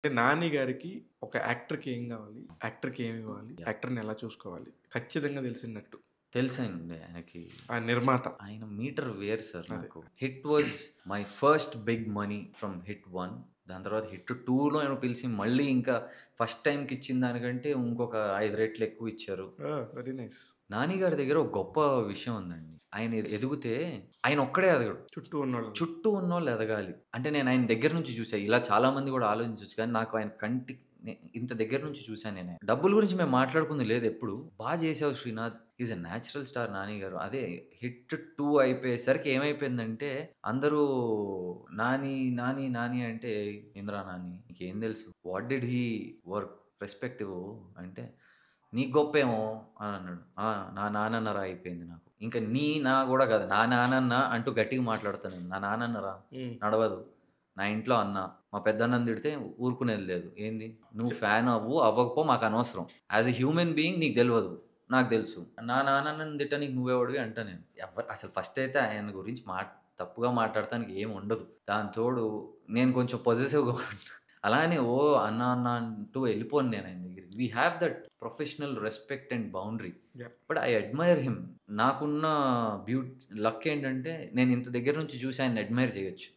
అంటే 'నాని' గారికి ఒక యాక్టర్‌కి ఏం గావాలి? యాక్టర్‌కి ఏమివ్వాలి? యాహ్! యాక్టర్‌ని ఎలా చూసుకోవాలి? ఖచ్చితంగా తెలిసినట్టు. తెలుసండి ఆయనకి. ఆ నిర్మాత. ఆయన మీటర్ వేరు సార్ అదే. నాకు. 'Hit' was my first big money from 'hit 1'. దాని తర్వాత 'హిట్ 2'లో ఏమో పిలిసి మళ్ళీ ఇంకా ఫస్ట్ టైమ్‌కి ఇచ్చిన దానికంటే ఇంకొక 5 రెట్లు ఎక్కువ ఇచ్చారు. ఓహ్! Very nice. 'నాని' గారి దగ్గర ఒక గొప్ప విషయం ఉందండి. ఆయన ఎదిగితే ఆయన ఒక్కడే ఎదగడు. చుట్టూ ఉన్నోళ్ళని. చుట్టూ ఉన్నోళ్ళు ఎదగాలి. అంటే నేను ఆయన దగ్గర నుంచి చూసా. ఇలా చాలా మంది కూడా ఆలోచించొచ్చు. కానీ నాకు ఆయన ఇంత దగ్గర నుంచి చూసాను నేను. డబ్బుల గురించి మేము మాట్లాడుకుంది లేదు ఎప్పుడు. చేసావు Srinath. Is a natural star 'Nani' గారు. అదే 'హిట్ 2' అయిపోయేసరికి ఏమైపోయిందంటే అందరూ 'నాని, నాని, నాని' అంటే ఏందిరా నాని నీకేం తెలుసు? What did he work? Respect ఇవ్వు అంటే నీకు గొప్పేమో అని అన్నాడు. ఆ! నా నానన్నరా అయిపోయింది నాకు. ఇంక నా గూడా కాదు. నా నానన్న అంటూ గట్టిగా మాట్లాడతా నేను. నా నానన్నరా హ్మ్. నడవదు. నా ఇంట్లో అన్న. మా పెద్దన్నని తిడితే ఊరుకునేది లేదు. ఏంది? నువ్వు ఫ్యాన్ అవ్వు, అవ్వకపో మాకనవసరం. యాస్ ఎ హ్యూమన్ బీయింగ్ నీకు తెలవదు. నాకు తెలుసు. నా నానన్నని తిట్టనీకి నువ్వెవడివి అంటా నేను. అసలు ఫస్ట్ అయితే ఆయన గురించి తప్పుగా మాట్లాడటానికి ఏమి ఉండదు. దానికి తోడు నేను కొంచెం పొసెసివ్‌గా ఉంటా. అలా అని అన్న, అన్న అంటూ వెళ్ళిపోను నేను ఆయన దగ్గరికి. We have that professional respect and boundary. Yeah! But I admire him. నాకున్న బ్యూట్ లక్ ఏంటంటే నేను ఇంత దగ్గర నుంచి చూసి ఆయన్ని అడ్మైర్ చేయొచ్చు.